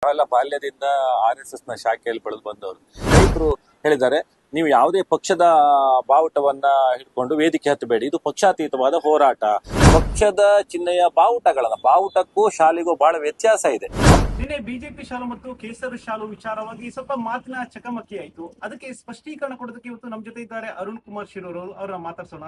ನಾವೆಲ್ಲ ಬಾಲ್ಯದಿಂದ RSS ನ ಶಾಖೆಯಲ್ಲಿ ಬೆಳೆದು ಬಂದವರು. ರೈತರು ಹೇಳಿದ್ದಾರೆ, ನೀವು ಯಾವುದೇ ಪಕ್ಷದ ಬಾವುಟವನ್ನ ಹಿಡ್ಕೊಂಡು ವೇದಿಕೆ ಹತ್ತಬೇಡಿ, ಇದು ಪಕ್ಷಾತೀತವಾದ ಹೋರಾಟ. ಪಕ್ಷದ ಚಿಹ್ನೆಯ ಬಾವುಟಕ್ಕೂ ಶಾಲೆಗೂ ಬಹಳ ವ್ಯತ್ಯಾಸ ಇದೆ. ನಿನ್ನೆ ಬಿಜೆಪಿ ಶಾಲು ಮತ್ತು ಕೇಸರಿ ಶಾಲು ವಿಚಾರವಾಗಿ ಸ್ವಲ್ಪ ಮಾತಿನ ಚಕಮಕಿ ಆಯ್ತು. ಅದಕ್ಕೆ ಸ್ಪಷ್ಟೀಕರಣ ಕೊಡೋದಕ್ಕೆ ಇವತ್ತು ನಮ್ಮ ಜೊತೆ ಇದ್ದಾರೆ ಅರುಣ್ ಕುಮಾರ್ ಶಿರೂರ್ ಅವರು. ಅವ್ರನ್ನ ಮಾತಾಡ್ಸೋಣ.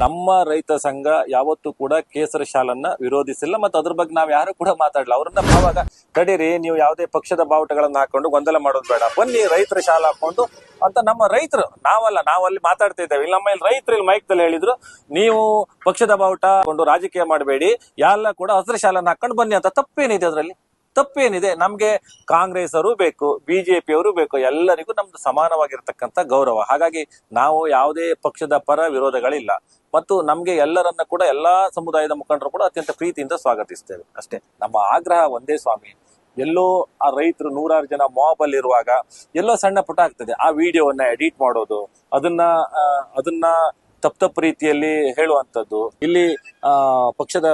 ನಮ್ಮ ರೈತ ಸಂಘ ಯಾವತ್ತೂ ಕೂಡ ಕೇಸರಿ ಶಾಲನ್ನ ವಿರೋಧಿಸಿಲ್ಲ, ಮತ್ತು ಅದ್ರ ಬಗ್ಗೆ ನಾವ್ ಯಾರು ಕೂಡ ಮಾತಾಡಲ್ಲ. ಅವ್ರನ್ನ ಅವಾಗ ತಡೀರಿ, ನೀವು ಯಾವುದೇ ಪಕ್ಷದ ಬಾವುಟಗಳನ್ನ ಹಾಕೊಂಡು ಗೊಂದಲ ಮಾಡೋದು ಬೇಡ, ಬನ್ನಿ ರೈತರ ಶಾಲ ಹಾಕೊಂಡು ಅಂತ ನಮ್ಮ ರೈತರು, ನಾವಲ್ಲಿ ಮಾತಾಡ್ತಾ ಇದ್ದೇವೆ. ಇಲ್ಲಿ ನಮ್ಮ ರೈತರು ಇಲ್ಲಿ ಮೈಕ್ದಲ್ಲಿ ಹೇಳಿದ್ರು, ನೀವು ಪಕ್ಷದ ಬಾವುಟ ಹಾಕೊಂಡು ರಾಜಕೀಯ ಮಾಡಬೇಡಿ, ಎಲ್ಲ ಕೂಡ ಹಸಿರು ಶಾಲನ್ನ ಹಾಕೊಂಡು ಬನ್ನಿ ಅಂತ. ತಪ್ಪೇನಿದೆ ಅದರಲ್ಲಿ? ತಪ್ಪೇನಿದೆ? ನಮ್ಗೆ ಕಾಂಗ್ರೆಸ್ ಅವರು ಬೇಕು, ಬಿಜೆಪಿ ಅವರು ಬೇಕು, ಎಲ್ಲರಿಗೂ ನಮ್ದು ಸಮಾನವಾಗಿರ್ತಕ್ಕಂಥ ಗೌರವ. ಹಾಗಾಗಿ ನಾವು ಯಾವುದೇ ಪಕ್ಷದ ಪರ ವಿರೋಧಗಳಿಲ್ಲ, ಮತ್ತು ನಮ್ಗೆ ಎಲ್ಲರನ್ನ ಕೂಡ ಎಲ್ಲಾ ಸಮುದಾಯದ ಮುಖಂಡರು ಕೂಡ ಅತ್ಯಂತ ಪ್ರೀತಿಯಿಂದ ಸ್ವಾಗತಿಸ್ತೇವೆ. ಅಷ್ಟೇ ನಮ್ಮ ಆಗ್ರಹ ಒಂದೇ ಸ್ವಾಮಿ. ಎಲ್ಲೋ ಆ ರೈತರು 100 ಜನ ಮಾಬ್ ಅಲ್ಲಿ ಇರುವಾಗ ಎಲ್ಲೋ ಸಣ್ಣ ಪುಟ ಆಗ್ತದೆ, ಆ ವಿಡಿಯೋವನ್ನ ಎಡಿಟ್ ಮಾಡೋದು, ಅದನ್ನ ತಪ್ಪು ರೀತಿಯಲ್ಲಿ ಹೇಳುವಂಥದ್ದು. ಇಲ್ಲಿ ಪಕ್ಷದ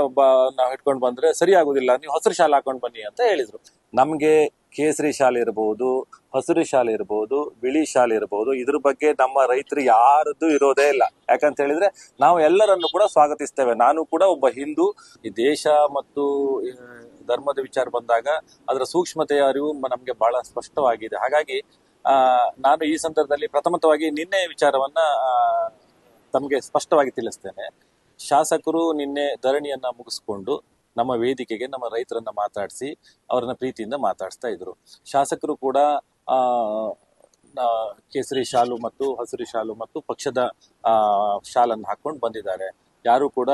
ನಾವು ಹಿಡ್ಕೊಂಡು ಬಂದ್ರೆ ಸರಿ ಆಗುದಿಲ್ಲ, ನೀವು ಹಸಿರು ಶಾಲೆ ಹಾಕೊಂಡು ಬನ್ನಿ ಅಂತ ಹೇಳಿದ್ರು. ನಮ್ಗೆ ಕೇಸರಿ ಶಾಲೆ ಇರಬಹುದು, ಹಸಿರು ಶಾಲೆ ಇರಬಹುದು, ಬಿಳಿ ಶಾಲೆ ಇರಬಹುದು, ಇದ್ರ ಬಗ್ಗೆ ನಮ್ಮ ರೈತರು ಯಾರದ್ದು ಇರೋದೇ ಇಲ್ಲ. ಯಾಕಂತ ಹೇಳಿದ್ರೆ ನಾವು ಎಲ್ಲರನ್ನು ಕೂಡ ಸ್ವಾಗತಿಸ್ತೇವೆ. ನಾನು ಕೂಡ ಒಬ್ಬ ಹಿಂದೂ. ಈ ದೇಶ ಮತ್ತು ಧರ್ಮದ ವಿಚಾರ ಬಂದಾಗ ಅದರ ಸೂಕ್ಷ್ಮತೆಯ ಅರಿವು ನಮ್ಗೆ ಬಹಳ ಸ್ಪಷ್ಟವಾಗಿದೆ. ಹಾಗಾಗಿ ನಾನು ಈ ಸಂದರ್ಭದಲ್ಲಿ ಪ್ರಥಮತವಾಗಿ ನಿನ್ನೆ ವಿಚಾರವನ್ನ ತಮಗೆ ಸ್ಪಷ್ಟವಾಗಿ ತಿಳಿಸ್ತೇನೆ. ಶಾಸಕರು ನಿನ್ನೆ ಧರಣಿಯನ್ನ ಮುಗಿಸ್ಕೊಂಡು ನಮ್ಮ ವೇದಿಕೆಗೆ ನಮ್ಮ ರೈತರನ್ನ ಮಾತಾಡಿಸಿ ಅವರನ್ನ ಪ್ರೀತಿಯಿಂದ ಮಾತಾಡಿಸ್ತಾ ಇದ್ರು. ಶಾಸಕರು ಕೂಡ ಕೇಸರಿ ಶಾಲು ಮತ್ತು ಹಸಿರು ಶಾಲು ಮತ್ತು ಪಕ್ಷದ ಶಾಲನ್ನು ಹಾಕೊಂಡು ಬಂದಿದ್ದಾರೆ. ಯಾರು ಕೂಡ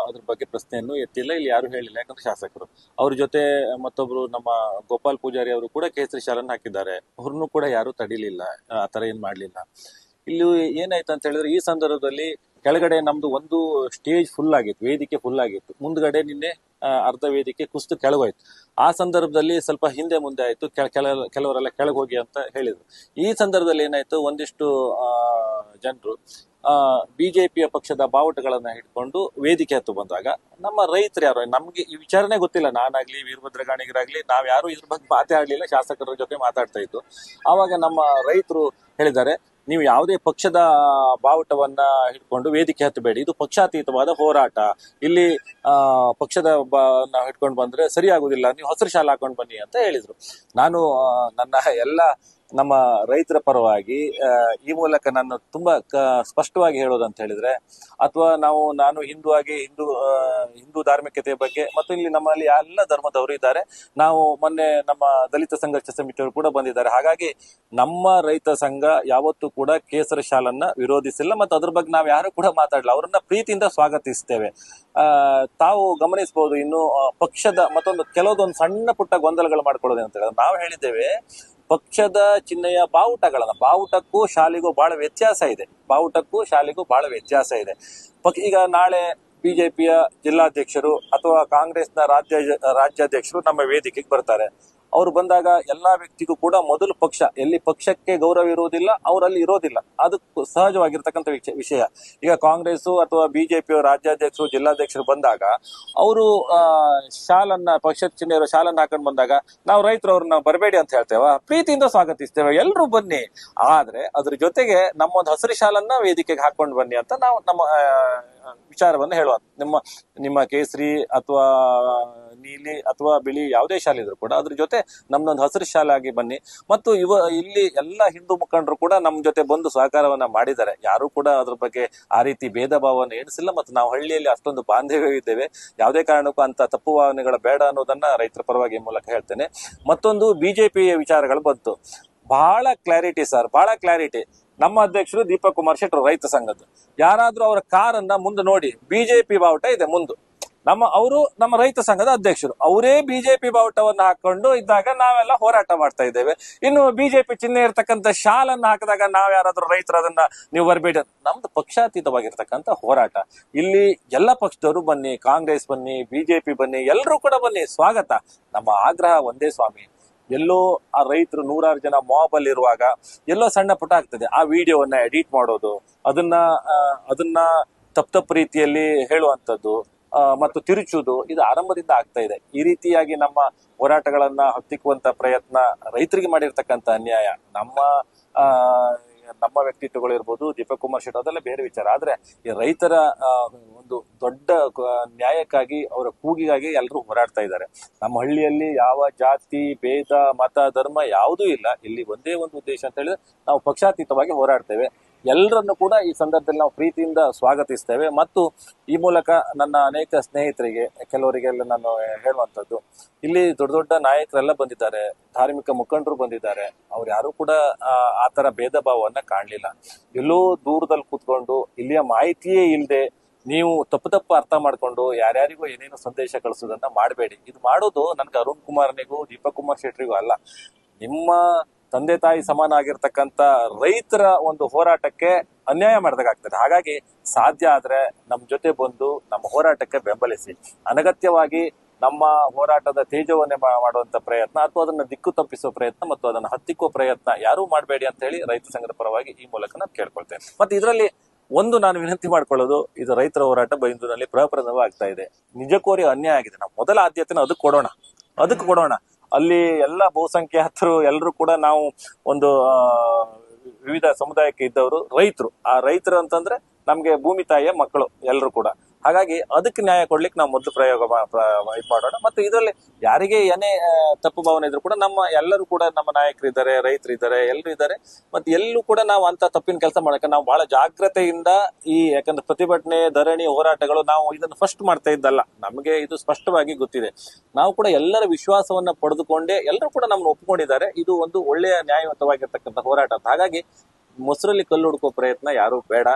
ಅದ್ರ ಬಗ್ಗೆ ಪ್ರಶ್ನೆಯನ್ನು ಎತ್ತಿಲ್ಲ, ಇಲ್ಲಿ ಯಾರು ಹೇಳಿಲ್ಲ. ಯಾಕಂದ್ರೆ ಶಾಸಕರು ಅವ್ರ ಜೊತೆ ಮತ್ತೊಬ್ರು ನಮ್ಮ ಗೋಪಾಲ್ ಪೂಜಾರಿ ಅವರು ಕೂಡ ಕೇಸರಿ ಶಾಲನ್ನು ಹಾಕಿದ್ದಾರೆ. ಅವ್ರನ್ನು ಕೂಡ ಯಾರು ತಡಿಲಿಲ್ಲ, ಆ ತರ ಏನ್ ಮಾಡ್ಲಿಲ್ಲ. ಇಲ್ಲಿ ಏನಾಯ್ತು ಅಂತ ಹೇಳಿದ್ರೆ, ಈ ಸಂದರ್ಭದಲ್ಲಿ ಕೆಳಗಡೆ ನಮ್ದು ಒಂದು ಸ್ಟೇಜ್ ಫುಲ್ ಆಗಿತ್ತು, ವೇದಿಕೆ ಫುಲ್ ಆಗಿತ್ತು. ಮುಂದ್ಗಡೆ ನಿನ್ನೆ ಅರ್ಧ ವೇದಿಕೆ ಕುಸ್ತು ಕೆಳಗೋಯ್ತು. ಆ ಸಂದರ್ಭದಲ್ಲಿ ಸ್ವಲ್ಪ ಹಿಂದೆ ಮುಂದೆ ಆಯ್ತು, ಕೆಲವರೆಲ್ಲ ಕೆಳಗೆ ಹೋಗಿ ಅಂತ ಹೇಳಿದ್ರು. ಈ ಸಂದರ್ಭದಲ್ಲಿ ಏನಾಯ್ತು, ಒಂದಿಷ್ಟು ಜನರು ಬಿಜೆಪಿಯ ಪಕ್ಷದ ಬಾವುಟಗಳನ್ನ ಹಿಡ್ಕೊಂಡು ವೇದಿಕೆ ಹತ್ತು ಬಂದಾಗ ನಮ್ಮ ರೈತರು ಯಾರು, ನಮ್ಗೆ ಈ ವಿಚಾರನೆ ಗೊತ್ತಿಲ್ಲ. ನಾನಾಗ್ಲಿ ವೀರಭದ್ರ ಗಾಣಿಗರಾಗ್ಲಿ ನಾವ್ ಯಾರು ಇದ್ರ ಬಗ್ಗೆ ಮಾತಾಡ್ಲಿಲ್ಲ, ಶಾಸಕರ ಜೊತೆ ಮಾತಾಡ್ತಾ ಇತ್ತು. ಆವಾಗ ನಮ್ಮ ರೈತರು ಹೇಳಿದ್ದಾರೆ, ನೀವು ಯಾವುದೇ ಪಕ್ಷದ ಬಾವುಟವನ್ನ ಹಿಡ್ಕೊಂಡು ವೇದಿಕೆ ಹತ್ತಬೇಡಿ, ಇದು ಪಕ್ಷಾತೀತವಾದ ಹೋರಾಟ. ಇಲ್ಲಿ ಪಕ್ಷದ ನಾವು ಹಿಡ್ಕೊಂಡು ಬಂದ್ರೆ ಸರಿ ಆಗುದಿಲ್ಲ, ನೀವು ಹಸಿರು ಶಾಲೆ ಹಾಕೊಂಡು ಬನ್ನಿ ಅಂತ ಹೇಳಿದ್ರು. ನಾನು ನನ್ನ ಎಲ್ಲ ನಮ್ಮ ರೈತರ ಪರವಾಗಿ ಈ ಮೂಲಕ ನಾನು ತುಂಬಾ ಸ್ಪಷ್ಟವಾಗಿ ಹೇಳೋದಂತ ಹೇಳಿದ್ರೆ, ಅಥವಾ ನಾನು ಹಿಂದೂ ಧಾರ್ಮಿಕತೆಯ ಬಗ್ಗೆ, ಮತ್ತು ಇಲ್ಲಿ ನಮ್ಮಲ್ಲಿ ಎಲ್ಲ ಧರ್ಮದವರು ಇದ್ದಾರೆ. ನಾವು ಮೊನ್ನೆ ನಮ್ಮ ದಲಿತ ಸಂಘರ್ಷ ಸಮಿತಿಯವರು ಕೂಡ ಬಂದಿದ್ದಾರೆ. ಹಾಗಾಗಿ ನಮ್ಮ ರೈತ ಸಂಘ ಯಾವತ್ತೂ ಕೂಡ ಕೇಸರಿ ಶಾಲನ್ನ ವಿರೋಧಿಸಿಲ್ಲ, ಮತ್ತು ಅದ್ರ ಬಗ್ಗೆ ನಾವು ಯಾರು ಕೂಡ ಮಾತಾಡಲ್ಲ. ಅವರನ್ನ ಪ್ರೀತಿಯಿಂದ ಸ್ವಾಗತಿಸ್ತೇವೆ. ತಾವು ಗಮನಿಸಬಹುದು, ಇನ್ನು ಪಕ್ಷದ ಕೆಲವೊಂದು ಸಣ್ಣ ಪುಟ್ಟ ಗೊಂದಲಗಳು ಮಾಡ್ಕೊಳ್ಳೋದು ಅಂತ ಹೇಳಿದ್ರೆ, ನಾವು ಹೇಳಿದ್ದೇವೆ ಪಕ್ಷದ ಚಿಹ್ನೆಯ ಬಾವುಟಕ್ಕೂ ಶಾಲೆಗೂ ಬಹಳ ವ್ಯತ್ಯಾಸ ಇದೆ. ಈಗ ನಾಳೆ ಬಿಜೆಪಿಯ ಜಿಲ್ಲಾಧ್ಯಕ್ಷರು ಅಥವಾ ಕಾಂಗ್ರೆಸ್ನ ರಾಜ್ಯಾಧ್ಯಕ್ಷರು ನಮ್ಮ ವೇದಿಕೆಗೆ ಬರ್ತಾರೆ. ಅವ್ರು ಬಂದಾಗ ಎಲ್ಲಾ ವ್ಯಕ್ತಿಗೂ ಕೂಡ ಮೊದಲು ಎಲ್ಲಿ ಪಕ್ಷಕ್ಕೆ ಗೌರವ ಇರುವುದಿಲ್ಲ, ಅವರಲ್ಲಿ ಇರೋದಿಲ್ಲ. ಅದು ಸಹಜವಾಗಿರ್ತಕ್ಕಂಥ ವಿಷಯ. ಈಗ ಕಾಂಗ್ರೆಸ್ ಅಥವಾ ಬಿಜೆಪಿಯ ರಾಜ್ಯಾಧ್ಯಕ್ಷರು ಜಿಲ್ಲಾಧ್ಯಕ್ಷರು ಬಂದಾಗ ಅವರು ಪಕ್ಷದ ಚಿಹ್ನೆಯವರು ಶಾಲನ್ನ ಹಾಕೊಂಡು ಬಂದಾಗ ನಾವು ರೈತರು ಅವ್ರನ್ನ ಬರಬೇಡಿ ಅಂತ ಹೇಳ್ತೇವೆ, ಪ್ರೀತಿಯಿಂದ ಸ್ವಾಗತಿಸ್ತೇವೆ, ಎಲ್ರು ಬನ್ನಿ. ಆದ್ರೆ ಅದ್ರ ಜೊತೆಗೆ ನಮ್ಮೊಂದು ಹಸಿರು ಶಾಲನ್ನ ವೇದಿಕೆಗೆ ಹಾಕೊಂಡು ಬನ್ನಿ ಅಂತ ನಾವು ನಮ್ಮ ವಿಚಾರವನ್ನು ಹೇಳುವ. ನಿಮ್ಮ ಕೇಸರಿ ಅಥವಾ ನೀಲಿ ಅಥವಾ ಬಿಳಿ ಯಾವುದೇ ಶಾಲೆ ಇದ್ರು ಕೂಡ ಅದ್ರ ಜೊತೆ ನಮ್ದೊಂದು ಹಸಿರು ಶಾಲೆ ಆಗಿ ಬನ್ನಿ. ಮತ್ತು ಇಲ್ಲಿ ಎಲ್ಲ ಹಿಂದೂ ಮುಖಂಡರು ಕೂಡ ನಮ್ ಜೊತೆ ಬಂದು ಸಹಕಾರವನ್ನ ಮಾಡಿದ್ದಾರೆ. ಯಾರು ಕೂಡ ಅದ್ರ ಬಗ್ಗೆ ಆ ರೀತಿ ಭೇದ ಭಾವವನ್ನು ಎಣಿಸಿಲ್ಲ. ಮತ್ತು ನಾವು ಹಳ್ಳಿಯಲ್ಲಿ ಅಷ್ಟೊಂದು ಬಾಂಧವ್ಯವಿದ್ದೇವೆ, ಯಾವುದೇ ಕಾರಣಕ್ಕೂ ಅಂತ ತಪ್ಪು ಭಾವನೆಗಳ ಬೇಡ ಅನ್ನೋದನ್ನ ರೈತರ ಪರವಾಗಿ ಮೂಲಕ ಹೇಳ್ತೇನೆ. ಮತ್ತೊಂದು ಬಿಜೆಪಿ ವಿಚಾರಗಳು ಬಂತು, ಬಹಳ ಕ್ಲಾರಿಟಿ. ನಮ್ಮ ಅಧ್ಯಕ್ಷರು ದೀಪಕ್ ಕುಮಾರ್ ಶೆಟ್ಟರು ರೈತ ಸಂಘದ, ಯಾರಾದ್ರೂ ಅವರ ಕಾರನ್ನ ಮುಂದೆ ನೋಡಿ ಬಿಜೆಪಿ ಬಾವುಟ ಇದೆ ಮುಂದೆ, ನಮ್ಮ ರೈತ ಸಂಘದ ಅಧ್ಯಕ್ಷರು ಅವರೇ ಬಿಜೆಪಿ ಬಾವುಟವನ್ನು ಹಾಕೊಂಡು ಇದ್ದಾಗ ನಾವೆಲ್ಲ ಹೋರಾಟ ಮಾಡ್ತಾ ಇದ್ದೇವೆ. ಇನ್ನು ಬಿಜೆಪಿ ಚಿಹ್ನೆ ಇರ್ತಕ್ಕಂಥ ಶಾಲನ್ನ ಹಾಕಿದಾಗ ನಾವ್ ಯಾರಾದ್ರೂ ರೈತರು ಅದನ್ನ ನೀವು ಬರಬೇಡಿ. ನಮ್ದು ಪಕ್ಷಾತೀತವಾಗಿರ್ತಕ್ಕಂಥ ಹೋರಾಟ. ಇಲ್ಲಿ ಎಲ್ಲ ಪಕ್ಷದವರು ಬನ್ನಿ, ಕಾಂಗ್ರೆಸ್ ಬನ್ನಿ, ಬಿಜೆಪಿ ಬನ್ನಿ, ಎಲ್ಲರೂ ಕೂಡ ಬನ್ನಿ, ಸ್ವಾಗತ. ನಮ್ಮ ಆಗ್ರಹ ಒಂದೇ ಸ್ವಾಮಿ. ಎಲ್ಲೋ ಆ ರೈತರು 100 ಜನ ಮಾಬ್ ಅಲ್ಲಿ ಇರುವಾಗ ಎಲ್ಲೋ ಸಣ್ಣ ಪುಟ ಆಗ್ತದೆ, ಆ ವಿಡಿಯೋವನ್ನ ಎಡಿಟ್ ಮಾಡೋದು, ಅದನ್ನ ತಪ್ಪು ರೀತಿಯಲ್ಲಿ ಹೇಳುವಂಥದ್ದು, ಮತ್ತು ತಿರುಚುವುದು ಇದು ಆರಂಭದಿಂದ ಆಗ್ತಾ ಇದೆ. ಈ ರೀತಿಯಾಗಿ ನಮ್ಮ ಹೋರಾಟಗಳನ್ನ ಹತ್ತಿಕ್ಕುವಂತ ಪ್ರಯತ್ನ, ರೈತರಿಗೆ ಮಾಡಿರ್ತಕ್ಕಂಥ ಅನ್ಯಾಯ, ಆ ನಮ್ಮ ವ್ಯಕ್ತಿತ್ವಗಳು ಇರ್ಬೋದು, ದೀಪಕ್ ಕುಮಾರ್ ಶೆಟ್ಟಿ ಅದೆಲ್ಲ ಬೇರೆ ವಿಚಾರ. ಆದ್ರೆ ಈ ರೈತರ ಒಂದು ದೊಡ್ಡ ನ್ಯಾಯಕ್ಕಾಗಿ, ಅವರ ಕೂಗಿಗಾಗಿ ಎಲ್ಲರೂ ಹೋರಾಡ್ತಾ ಇದ್ದಾರೆ. ನಮ್ಮ ಹಳ್ಳಿಯಲ್ಲಿ ಯಾವ ಜಾತಿ, ಭೇದ, ಮತ, ಧರ್ಮ ಯಾವುದೂ ಇಲ್ಲ. ಇಲ್ಲಿ ಒಂದೇ ಒಂದು ಉದ್ದೇಶ ಅಂತ ಹೇಳಿದ್ರೆ ನಾವು ಪಕ್ಷಾತೀತವಾಗಿ ಹೋರಾಡ್ತೇವೆ. ಎಲ್ಲರನ್ನು ಕೂಡ ಈ ಸಂದರ್ಭದಲ್ಲಿ ನಾವು ಪ್ರೀತಿಯಿಂದ ಸ್ವಾಗತಿಸ್ತೇವೆ. ಮತ್ತು ಈ ಮೂಲಕ ನನ್ನ ಅನೇಕ ಸ್ನೇಹಿತರಿಗೆ, ಕೆಲವರಿಗೆಲ್ಲ ನಾನು ಹೇಳುವಂಥದ್ದು, ಇಲ್ಲಿ ದೊಡ್ಡ ದೊಡ್ಡ ನಾಯಕರೆಲ್ಲ ಬಂದಿದ್ದಾರೆ, ಧಾರ್ಮಿಕ ಮುಖಂಡರು ಬಂದಿದ್ದಾರೆ. ಅವ್ರು ಯಾರು ಕೂಡ ಆ ತರ ಭೇದ ಭಾವವನ್ನ ಕಾಣಲಿಲ್ಲ. ಎಲ್ಲೋ ದೂರದಲ್ಲಿ ಕೂತ್ಕೊಂಡು ಇಲ್ಲಿಯ ಮಾಹಿತಿಯೇ ಇಲ್ಲದೆ ನೀವು ತಪ್ಪು ಅರ್ಥ ಮಾಡ್ಕೊಂಡು ಯಾರ್ಯಾರಿಗೂ ಏನೇನೋ ಸಂದೇಶ ಕಳಿಸೋದನ್ನ ಮಾಡಬೇಡಿ. ಇದು ಮಾಡೋದು ನನ್ಗೆ ಅರುಣ್ ಕುಮಾರ್ನಿಗೂ ದೀಪಕ್ ಕುಮಾರ್ ಶೆಟ್ಟಿಗೂ ಅಲ್ಲ, ನಿಮ್ಮ ತಂದೆ ತಾಯಿ ಸಮಾನ ಆಗಿರ್ತಕ್ಕಂಥ ರೈತರ ಒಂದು ಹೋರಾಟಕ್ಕೆ ಅನ್ಯಾಯ ಮಾಡಿದಾಗ್ತದೆ. ಹಾಗಾಗಿ ಸಾಧ್ಯ ಆದ್ರೆ ನಮ್ಮ ಜೊತೆ ಬಂದು ನಮ್ಮ ಹೋರಾಟಕ್ಕೆ ಬೆಂಬಲಿಸಿ. ಅನಗತ್ಯವಾಗಿ ನಮ್ಮ ಹೋರಾಟದ ತೇಜವನ್ನೇ ಮಾಡುವಂತ ಪ್ರಯತ್ನ ಅಥವಾ ಅದನ್ನ ದಿಕ್ಕು ತಪ್ಪಿಸುವ ಪ್ರಯತ್ನ ಮತ್ತು ಅದನ್ನ ಹತ್ತಿಕ್ಕುವ ಪ್ರಯತ್ನ ಯಾರೂ ಮಾಡಬೇಡಿ ಅಂತ ಹೇಳಿ ರೈತ ಸಂಘದ ಪರವಾಗಿ ಈ ಮೂಲಕ ನಾನು ಕೇಳ್ಕೊಳ್ತೇನೆ. ಮತ್ತೆ ಇದರಲ್ಲಿ ಒಂದು ನಾನು ವಿನಂತಿ ಮಾಡ್ಕೊಳ್ಳೋದು, ಇದು ರೈತರ ಹೋರಾಟ ಬೈಂದೂರಿನಲ್ಲಿ ಪ್ರಪ್ರಥಮ ಆಗ್ತಾ ಇದೆ. ನಿಜಕೋರಿ ಅನ್ಯಾಯ ಆಗಿದೆ. ನಾವು ಮೊದಲ ಆದ್ಯತೆನ ಅದಕ್ಕೆ ಕೊಡೋಣ. ಅಲ್ಲಿ ಎಲ್ಲ ಬಹುಸಂಖ್ಯಾತರು ಎಲ್ಲರೂ ಕೂಡ ನಾವು ಒಂದು ವಿವಿಧ ಸಮುದಾಯಕ್ಕೆ ಇದ್ದವರು ರೈತರು. ಆ ರೈತರು ಅಂತಂದ್ರೆ ನಮ್ಗೆ ಭೂಮಿ ತಾಯಿಯ ಮಕ್ಕಳು ಎಲ್ಲರೂ ಕೂಡ. ಹಾಗಾಗಿ ಅದಕ್ಕೆ ನ್ಯಾಯ ಕೊಡ್ಲಿಕ್ಕೆ ನಾವು ಮೊದಲು ಇದು ಮಾಡೋಣ. ಮತ್ತೆ ಇದರಲ್ಲಿ ಯಾರಿಗೆ ಏನೇ ತಪ್ಪು ಭಾವನೆ ಇದ್ರು ಕೂಡ ಎಲ್ಲರೂ ಕೂಡ ನಮ್ಮ ನಾಯಕರಿದ್ದಾರೆ, ರೈತರಿದ್ದಾರೆ, ಎಲ್ಲರೂ ಇದ್ದಾರೆ. ಮತ್ತೆ ಎಲ್ಲೂ ಕೂಡ ನಾವು ಅಂತ ತಪ್ಪಿನ ಕೆಲಸ ಮಾಡಕ್ಕೆ ನಾವು ಬಹಳ ಜಾಗ್ರತೆಯಿಂದ ಯಾಕಂದ್ರೆ ಪ್ರತಿಭಟನೆ, ಧರಣಿ, ಹೋರಾಟಗಳು ನಾವು ಇದನ್ನು ಫಸ್ಟ್ ಮಾಡ್ತಾ ಇದ್ದಲ್ಲ. ನಮಗೆ ಇದು ಸ್ಪಷ್ಟವಾಗಿ ಗೊತ್ತಿದೆ. ನಾವು ಕೂಡ ಎಲ್ಲರ ವಿಶ್ವಾಸವನ್ನ ಪಡೆದುಕೊಂಡೇ ಎಲ್ಲರೂ ಕೂಡ ನಮ್ಮನ್ನು ಒಪ್ಪಿಕೊಂಡಿದ್ದಾರೆ. ಇದು ಒಂದು ಒಳ್ಳೆಯ ನ್ಯಾಯಯುತವಾಗಿರ್ತಕ್ಕಂಥ ಹೋರಾಟ ಅಂತ. ಹಾಗಾಗಿ ಮೊಸರಲ್ಲಿ ಕಲ್ಲು ಹುಡುಕೋ ಪ್ರಯತ್ನ ಯಾರು ಬೇಡ.